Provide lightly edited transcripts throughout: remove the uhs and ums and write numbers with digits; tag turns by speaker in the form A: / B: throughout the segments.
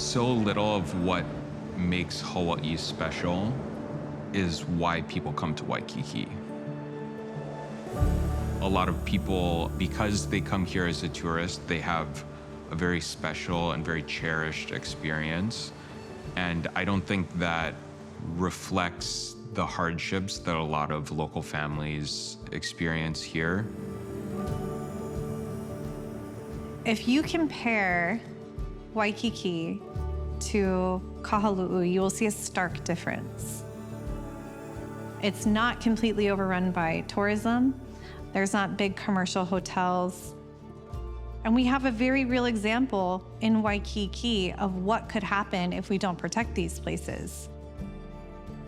A: So little of what makes Hawaii special is why people come to Waikiki. A lot of people, because they come here as a tourist, they have a very special and very cherished experience. And I don't think that reflects the hardships that a lot of local families experience here.
B: If you compare Waikiki to Kahaluu, you will see a stark difference. It's not completely overrun by tourism. There's not big commercial hotels. And we have a very real example in Waikiki of what could happen if we don't protect these places.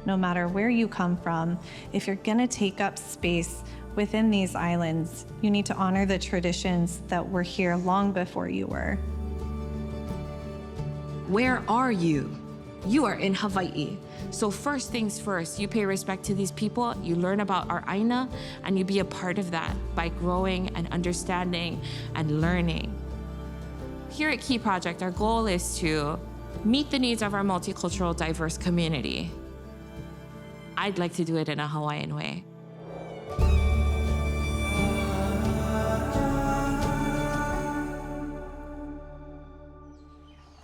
B: No matter where you come from, if you're gonna take up space within these islands, you need to honor the traditions that were here long before you were.
C: Where are you? You are in Hawaii. So first things first, you pay respect to these people, you learn about our Aina, and you be a part of that by growing and understanding and learning. Here at Key Project, our goal is to meet the needs of our multicultural, diverse community. I'd like to do it in a Hawaiian way.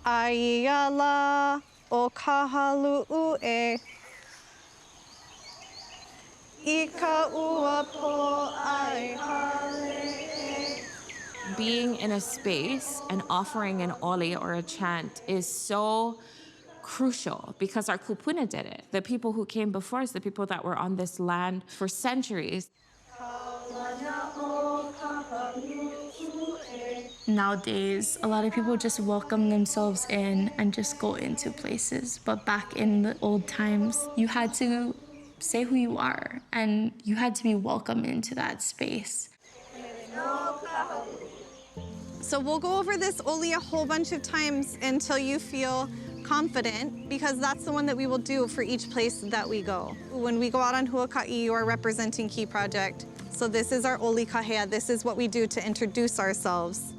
B: Aiala o Kahaluu e Ika ua po ai hale.
C: Being in a space and offering an ole or a chant is so crucial because our kupuna did it. The people who came before us, the people that were on this land for centuries.
D: Nowadays, a lot of people just welcome themselves in and just go into places. But back in the old times, you had to say who you are and you had to be welcomed into that space.
B: So we'll go over this ole a whole bunch of times until you feel confident, because that's the one that we will do for each place that we go. When we go out on Huaka'i, you are representing Key Project. So this is our ole kahea. This is what we do to introduce ourselves.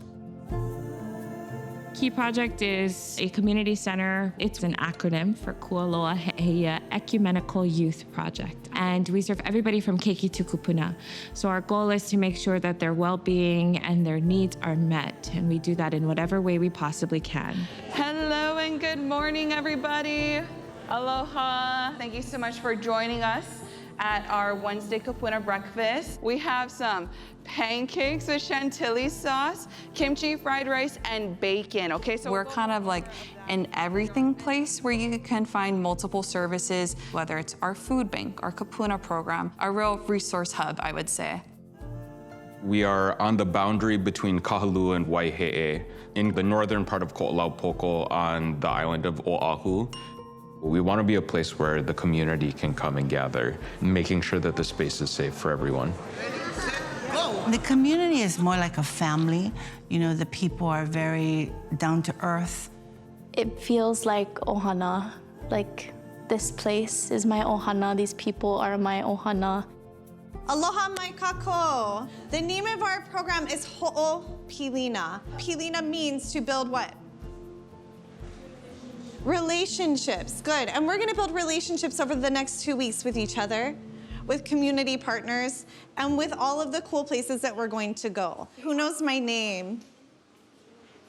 C: Key Project is a community center. It's an acronym for Kualoa He'eia Ecumenical Youth Project. And we serve everybody from keiki to kupuna. So our goal is to make sure that their well-being and their needs are met. And we do that in whatever way we possibly can.
E: Hello and good morning, everybody. Aloha. Thank you so much for joining us at our Wednesday Kupuna breakfast. We have some pancakes with chantilly sauce, kimchi fried rice, and bacon, okay? So
F: we're kind of like an everything place where you can find multiple services, whether it's our food bank, our Kupuna program, a real resource hub, I would say.
A: We are on the boundary between Kahaluu and Waihe'e in the northern part of Koʻolaupoko on the island of Oʻahu. We want to be a place where the community can come and gather, making sure that the space is safe for everyone.
G: The community is more like a family. You know, the people are very down to earth.
D: It feels like ohana, like this place is my ohana, these people are my ohana.
B: Aloha mai kako. The name of our program is Ho'opilina. Pilina means to build what? Relationships, good. And we're gonna build relationships over the next 2 weeks with each other, with community partners, and with all of the cool places that we're going to go. Who knows my name?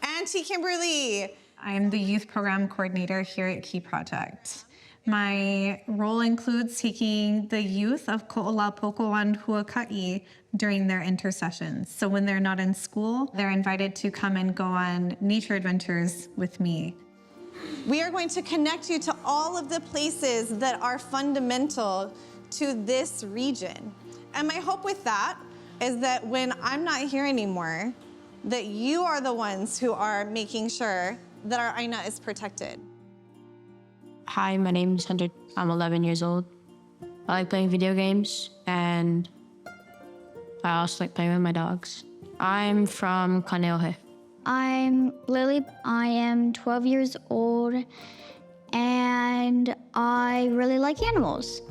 B: Auntie Kimberly. I'm the youth program coordinator here at Key Project. My role includes taking the youth of Koʻolaupoko and Huaka'i during their intersessions. So when they're not in school, they're invited to come and go on nature adventures with me. We are going to connect you to all of the places that are fundamental to this region. And my hope with that is that when I'm not here anymore, that you are the ones who are making sure that our Aina is protected.
H: Hi, my name is Hunter. I'm 11 years old. I like playing video games, and I also like playing with my dogs. I'm from Kaneohe.
I: I'm Lily. I am 12 years old, and I really like animals.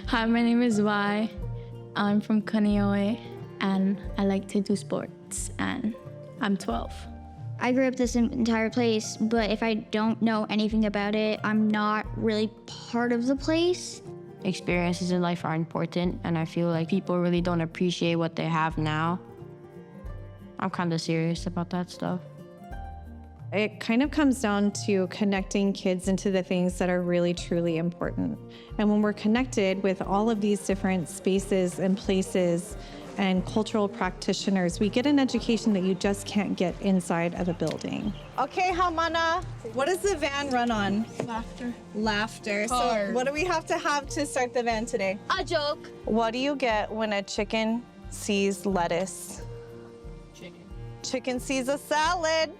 D: Hi, my name is Vi. I'm from Kaneohe, and I like to do sports, and I'm 12.
I: I grew up this entire place, but if I don't know anything about it, I'm not really part of the place.
H: Experiences in life are important, and I feel like people really don't appreciate what they have now. I'm kind of serious about that stuff.
B: It kind of comes down to connecting kids into the things that are really, truly important. And when we're connected with all of these different spaces and places and cultural practitioners, we get an education that you just can't get inside of a building. Okay, Hamana, what does the van run on?
D: Laughter.
B: Laughter.
D: Hard.
B: So what do we have to start the van today?
I: A joke.
B: What do you get when a chicken sees lettuce? Chicken sees a salad.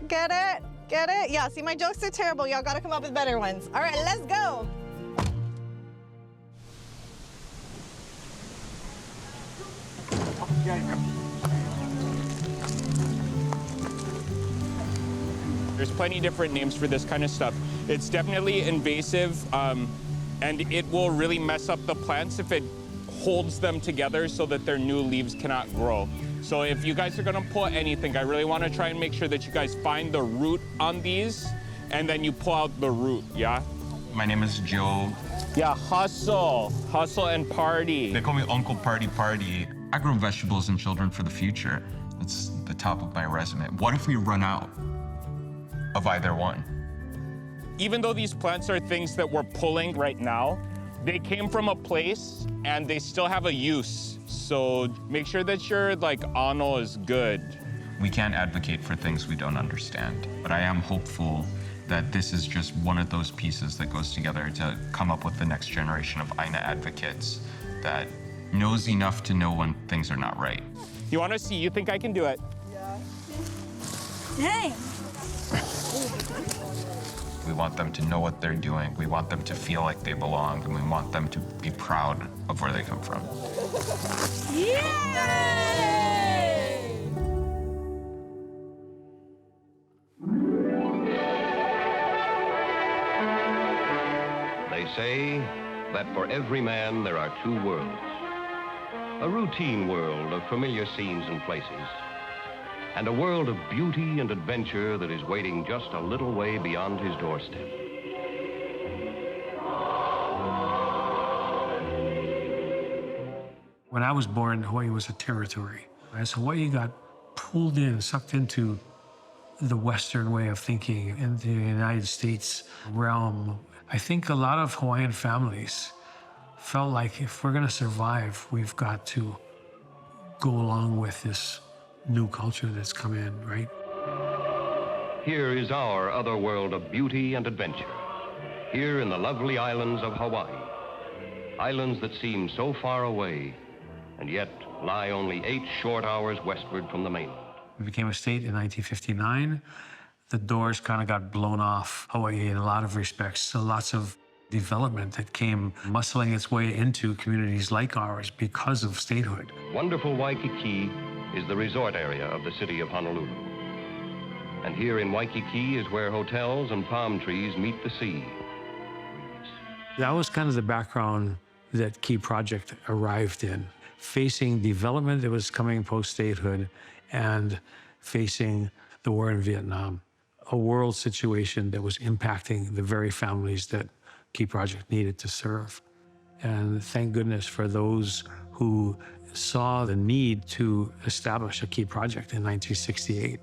B: Get it? Get it? Yeah, see, my jokes are terrible. Y'all gotta come up with better ones. All right, let's go.
J: There's plenty different names for this kind of stuff. It's definitely invasive, and it will really mess up the plants if it holds them together so that their new leaves cannot grow. So if you guys are gonna pull anything, I really wanna try and make sure that you guys find the root on these, and then you pull out the root, yeah?
A: My name is Joe.
J: Yeah, hustle and party.
A: They call me Uncle Party Party. I grow vegetables and children for the future. That's the top of my resume. What if we run out of either one?
J: Even though these plants are things that we're pulling right now, they came from a place and they still have a use. So make sure that your ano is good.
A: We can't advocate for things we don't understand, but I am hopeful that this is just one of those pieces that goes together to come up with the next generation of Aina advocates that knows enough to know when things are not right.
J: You wanna see, you think I can do it?
I: Yeah. Dang.
A: We want them to know what they're doing. We want them to feel like they belong, and we want them to be proud of where they come from.
I: Yay!
K: They say that for every man there are two worlds. A routine world of familiar scenes and places, and a world of beauty and adventure that is waiting just a little way beyond his doorstep.
L: When I was born, Hawaii was a territory. As Hawaii got pulled in, sucked into the Western way of thinking, in the United States realm, I think a lot of Hawaiian families felt like if we're gonna survive, we've got to go along with this new culture that's come in, right?
K: Here is our other world of beauty and adventure. Here in the lovely islands of Hawaii. Islands that seem so far away, and yet lie only 8 short hours westward from the mainland.
L: We became a state in 1959. The doors kind of got blown off Hawaii in a lot of respects. So lots of development that came muscling its way into communities like ours because of statehood.
K: Wonderful Waikiki is the resort area of the city of Honolulu. And here in Waikiki is where hotels and palm trees meet the sea.
L: That was kind of the background that Key Project arrived in, facing development that was coming post-statehood and facing the war in Vietnam, a world situation that was impacting the very families that Key Project needed to serve. And thank goodness for those who saw the need to establish a Key Project in 1968.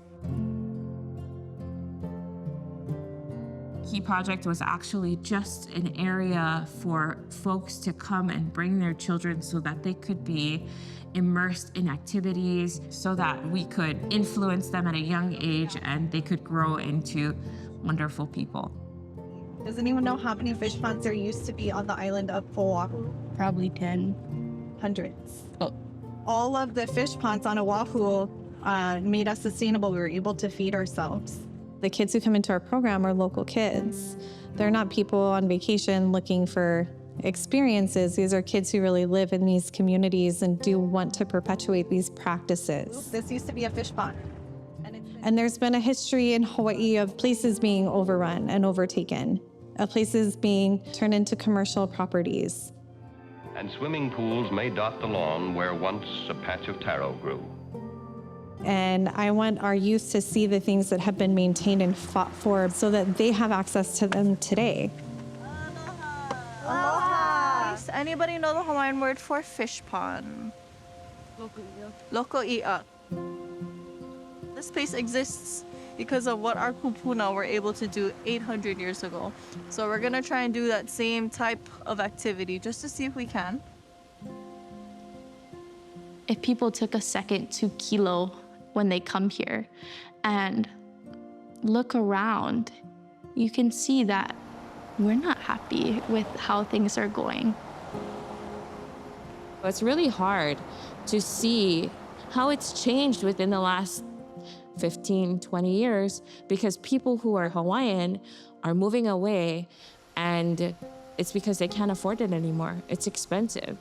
C: Key Project was actually just an area for folks to come and bring their children so that they could be immersed in activities, so that we could influence them at a young age and they could grow into wonderful people.
B: Does anyone know how many fish ponds there used to be on the island of Oʻahu?
D: Probably 10.
B: Hundreds.
D: Oh.
B: All of the fish ponds on Oʻahu made us sustainable. We were able to feed ourselves. The kids who come into our program are local kids. They're not people on vacation looking for experiences. These are kids who really live in these communities and do want to perpetuate these practices. This used to be a fish pond. And there's been a history in Hawaii of places being overrun and overtaken, of places being turned into commercial properties.
K: And swimming pools may dot the lawn where once a patch of taro grew.
B: And I want our youth to see the things that have been maintained and fought for so that they have access to them today.
M: Aloha! Does anybody know the Hawaiian word for fish pond? Loko'i'a. This place exists because of what our kupuna were able to do 800 years ago. So we're gonna try and do that same type of activity just to see if we can.
D: If people took a second to kilo when they come here and look around, you can see that we're not happy with how things are going.
C: It's really hard to see how it's changed within the last 15, 20 years because people who are Hawaiian are moving away, and it's because they can't afford it anymore. It's expensive.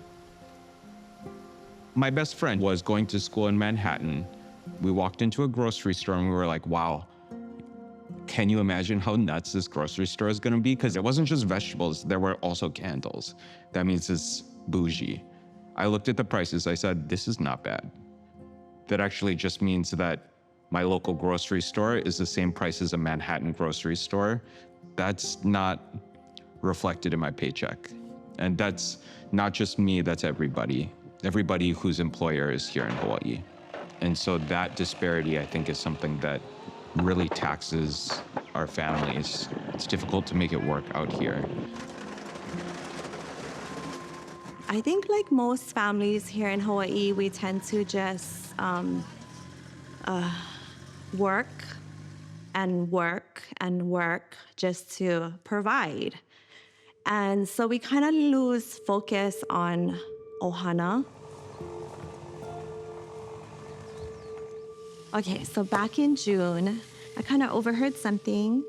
A: My best friend was going to school in Manhattan. We walked into a grocery store and we were like, wow, can you imagine how nuts this grocery store is gonna be? Because it wasn't just vegetables, there were also candles. That means it's bougie. I looked at the prices, I said, this is not bad. That actually just means that my local grocery store is the same price as a Manhattan grocery store. That's not reflected in my paycheck. And that's not just me, that's everybody. Everybody whose employer is here in Hawaii. And so that disparity, I think, is something that really taxes our families. It's difficult to make it work out here.
B: I think like most families here in Hawaii, we tend to just work and work and work just to provide. And so we kind of lose focus on ohana. Okay, so back in June, I kind of overheard something.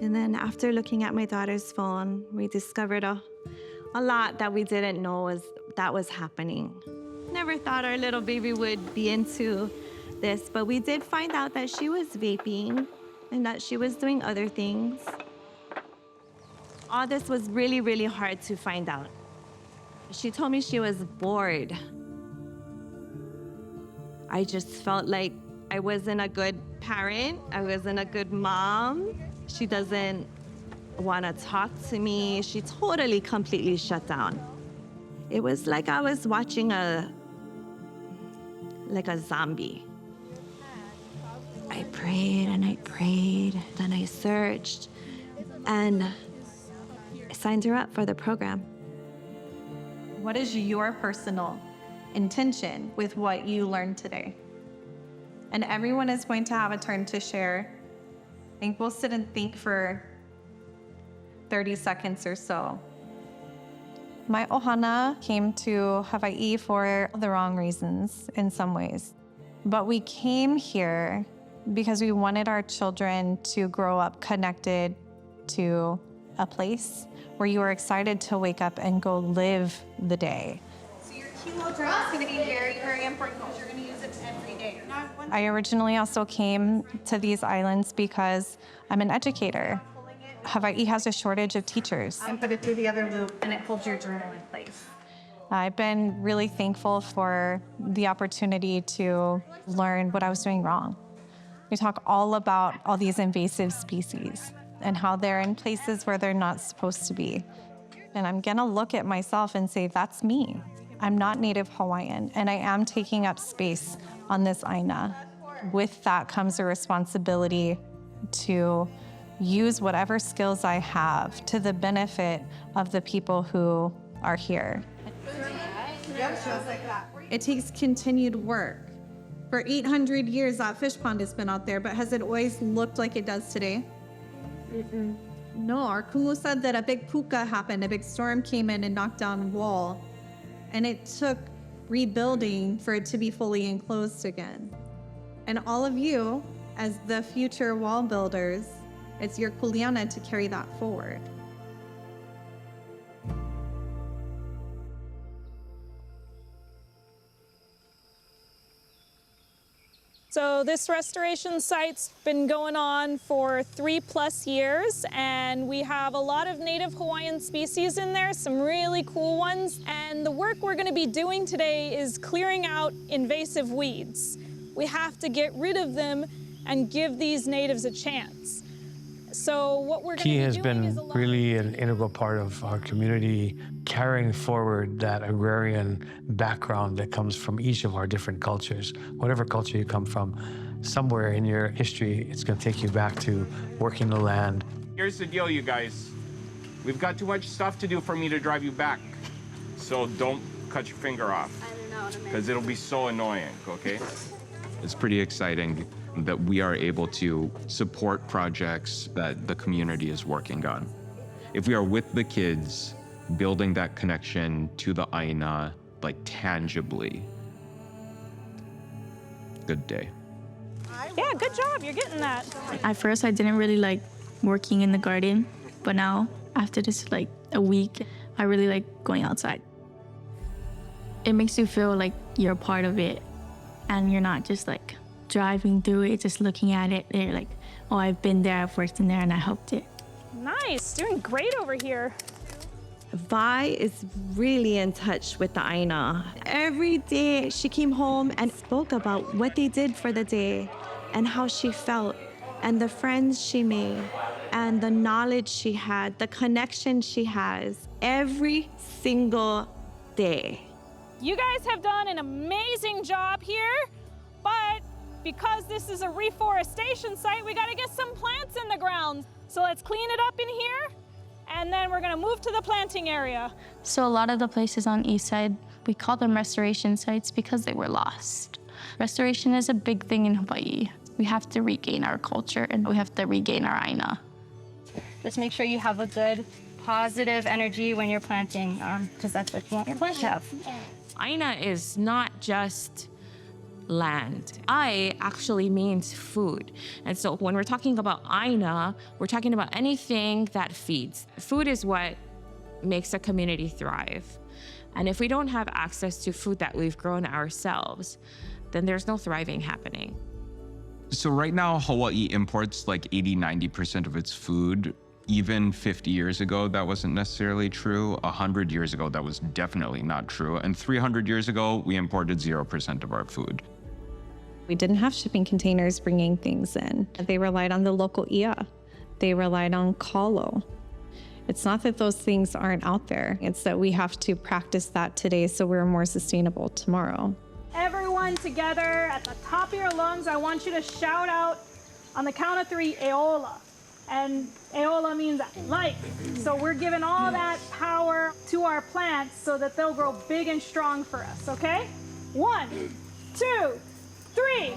B: And then after looking at my daughter's phone, we discovered a lot that we didn't know was happening. Never thought our little baby would be into this, but we did find out that she was vaping and that she was doing other things. All this was really, really hard to find out. She told me she was bored. I just felt like I wasn't a good parent. I wasn't a good mom. She doesn't want to talk to me. She totally, completely shut down. It was like I was watching a zombie. I prayed and I prayed, then I searched, and I signed her up for the program. What is your personal intention with what you learned today? And everyone is going to have a turn to share. I think we'll sit and think for 30 seconds or so. My ohana came to Hawaii for the wrong reasons in some ways. But we came here because we wanted our children to grow up connected to a place where you were excited to wake up and go live the day. So your kilo drill is going to be very, very important because you're going to use it every day. I originally also came to these islands because I'm an educator. Hawaii has a shortage of teachers. And put it through the other loop and it holds your journal in place. I've been really thankful for the opportunity to learn what I was doing wrong. We talk all about all these invasive species and how they're in places where they're not supposed to be. And I'm gonna look at myself and say, that's me. I'm not Native Hawaiian, and I am taking up space on this aina. With that comes a responsibility to use whatever skills I have to the benefit of the people who are here. It takes continued work. For 800 years, that fish pond has been out there, but has it always looked like it does today? No, our kumu said that a big puka happened, a big storm came in and knocked down a wall, and it took rebuilding for it to be fully enclosed again. And all of you, as the future wall builders, it's your kuleana to carry that forward.
N: So this restoration site's been going on for 3+ years, and we have a lot of Native Hawaiian species in there, some really cool ones. And the work we're gonna be doing today is clearing out invasive weeds. we have to get rid of them and give these natives a chance. So what we're going to
L: Kī
N: be
L: has
N: doing is
L: been really an integral part of our community, carrying forward that agrarian background that comes from each of our different cultures. Whatever culture you come from, somewhere in your history, it's going to take you back to working the land.
J: Here's the deal, you guys. We've got too much stuff to do for me to drive you back. So don't cut your finger off, because it'll be so annoying, okay?
A: It's pretty exciting that we are able to support projects that the community is working on. If we are with the kids, building that connection to the aina, like tangibly, good day.
N: Yeah, good job, you're getting that.
D: At first, I didn't really like working in the garden, but now, after this like a week, I really like going outside. It makes you feel like you're a part of it, and you're not just like driving through it, just looking at it. They're like, oh, I've been there, I've worked in there, and I helped it.
N: Nice, doing great over here.
O: Vi is really in touch with the aina. Every day she came home and spoke about what they did for the day and how she felt and the friends she made and the knowledge she had, the connection she has every single day.
N: You guys have done an amazing job here, but because this is a reforestation site, we gotta get some plants in the ground. So let's clean it up in here, and then we're gonna move to the planting area.
D: So a lot of the places on East Side, we call them restoration sites because they were lost. Restoration is a big thing in Hawaii. We have to regain our culture and we have to regain our aina.
P: Just make sure you have a good, positive energy when you're planting, because that's what you want your plant to have.
C: Aina is not just land. Ai actually means food. And so when we're talking about aina, we're talking about anything that feeds. Food is what makes a community thrive. And if we don't have access to food that we've grown ourselves, then there's no thriving happening.
A: So right now, Hawaii imports like 80–90% of its food. Even 50 years ago, that wasn't necessarily true. 100 years ago, that was definitely not true. And 300 years ago, we imported 0% of our food.
B: We didn't have shipping containers bringing things in. They relied on the local ia. They relied on kalo. It's not that those things aren't out there. It's that we have to practice that today so we're more sustainable tomorrow.
N: Everyone together at the top of your lungs, I want you to shout out on the count of 3, Eola. And Eola means life. So we're giving all that power to our plants so that they'll grow big and strong for us, okay? 1, 2, 3.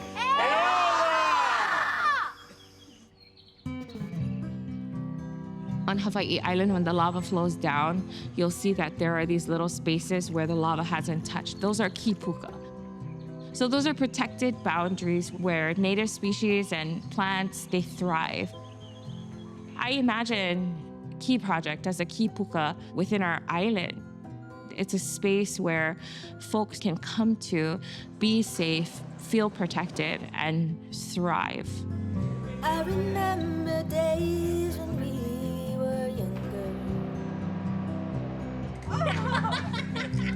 C: On Hawaii Island, when the lava flows down, you'll see that there are these little spaces where the lava hasn't touched. Those are Kīpuka. So those are protected boundaries where native species and plants, they thrive. I imagine Kī Project as a Kīpuka within our island. It's a space where folks can come to, be safe, feel protected, and thrive.
Q: I remember days when we were younger.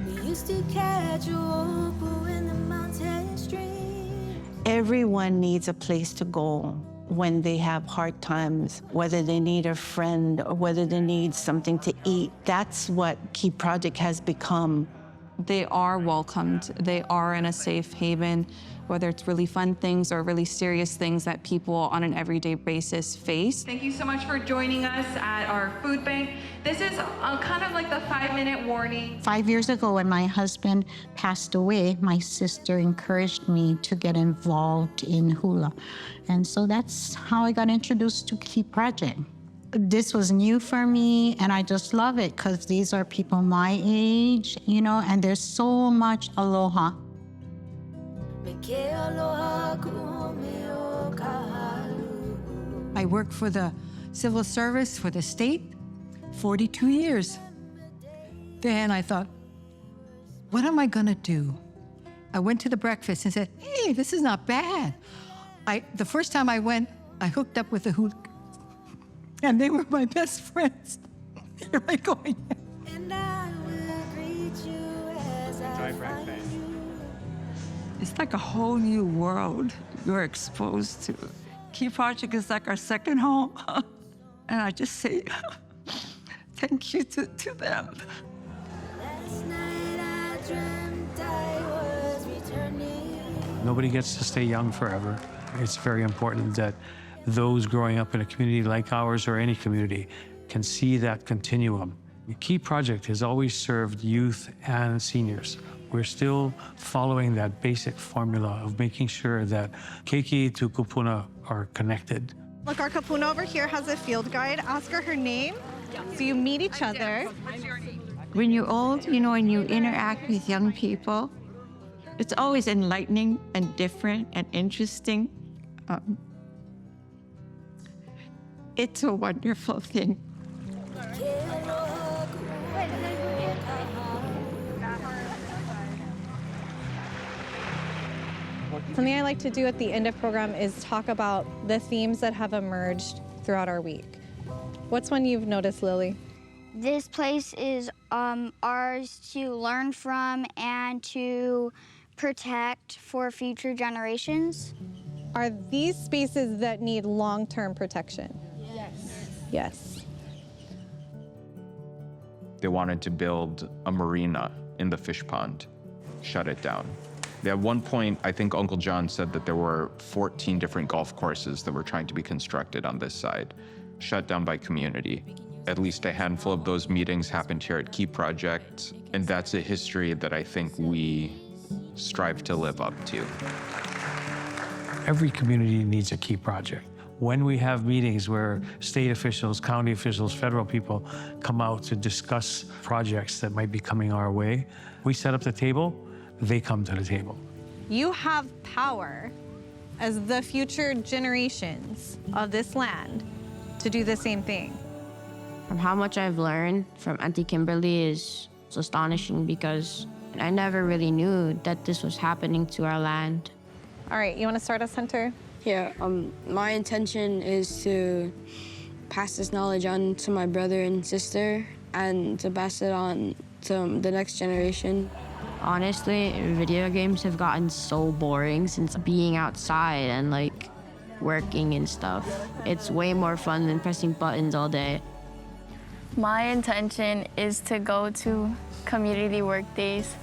Q: We used to catch Oʻahu in the mountain stream.
G: Everyone needs a place to go when they have hard times, whether they need a friend or whether they need something to eat. That's what Kī Project has become.
F: They are welcomed. They are in a safe haven, whether it's really fun things or really serious things that people on an everyday basis face. Thank you so much for joining us at our food bank. This is kind of like the 5-minute warning.
R: 5 years ago, when my husband passed away, my sister encouraged me to get involved in hula. And so that's how I got introduced to Kī Project. This was new for me, and I just love it because these are people my age, you know, and there's so much aloha.
S: I worked for the civil service for the state 42 years. Then I thought, what am I gonna do? I went to the breakfast and said, hey, this is not bad. The first time I went, I hooked up with the hula, and they were my best friends. Here I go again.
Q: And I will greet you as I find you.
T: It's like a whole new world you're exposed to. Key Project is like our second home. And I just say thank you to them.
L: Nobody gets to stay young forever. It's very important that those growing up in a community like ours or any community can see that continuum. The Key Project has always served youth and seniors. We're still following that basic formula of making sure that keiki to kupuna are connected.
B: Look, our kapuna over here has a field guide. Ask her name. So you meet each other.
G: When you're old, you know, and you interact with young people, it's always enlightening and different and interesting. It's a wonderful thing.
B: Something I like to do at the end of program is talk about the themes that have emerged throughout our week. What's one you've noticed, Lily?
I: This place is ours to learn from and to protect for future generations.
B: Are these spaces that need long-term protection?
I: Yes.
B: Yes.
A: They wanted to build a marina in the fish pond, shut it down. At one point, I think Uncle John said that there were 14 different golf courses that were trying to be constructed on this side, shut down by community. At least a handful of those meetings happened here at Key Project, and that's a history that I think we strive to live up to.
L: Every community needs a Key Project. When we have meetings where state officials, county officials, federal people come out to discuss projects that might be coming our way, we set up the table, they come to the table.
B: You have power as the future generations of this land to do the same thing.
H: From how much I've learned from Auntie Kimberly is astonishing because I never really knew that this was happening to our land.
B: All right, you want to start us, Hunter?
U: Yeah, my intention is to pass this knowledge on to my brother and sister and to pass it on to the next generation.
H: Honestly, video games have gotten so boring since being outside and like working and stuff. It's way more fun than pressing buttons all day.
D: My intention is to go to community work days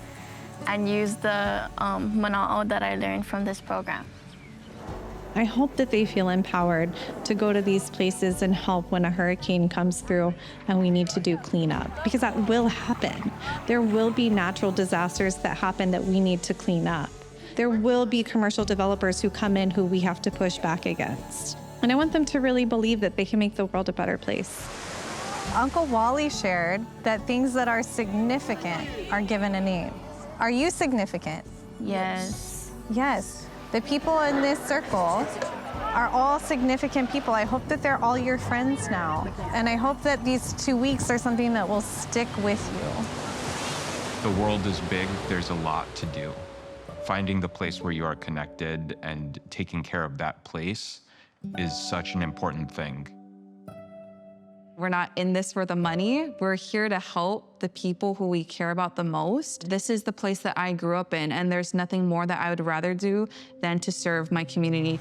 D: and use the mana'o that I learned from this program.
B: I hope that they feel empowered to go to these places and help when a hurricane comes through and we need to do cleanup, because that will happen. There will be natural disasters that happen that we need to clean up. There will be commercial developers who come in who we have to push back against. And I want them to really believe that they can make the world a better place. Uncle Wally shared that things that are significant are given a name. Are you significant?
D: Yes.
B: Yes. The people in this circle are all significant people. I hope that they're all your friends now. And I hope that these 2 weeks are something that will stick with you.
A: The world is big, there's a lot to do. Finding the place where you are connected and taking care of that place is such an important thing.
F: We're not in this for the money. We're here to help the people who we care about the most. This is the place that I grew up in, and there's nothing more that I would rather do than to serve my community.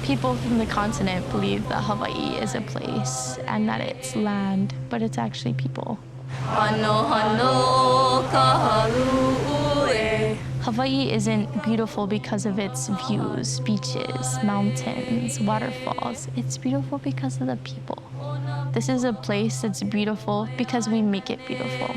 D: People from the continent believe that Hawaii is a place and that it's land, but it's actually people. Hawaii isn't beautiful because of its views, beaches, mountains, waterfalls. It's beautiful because of the people. This is a place that's beautiful because we make it beautiful.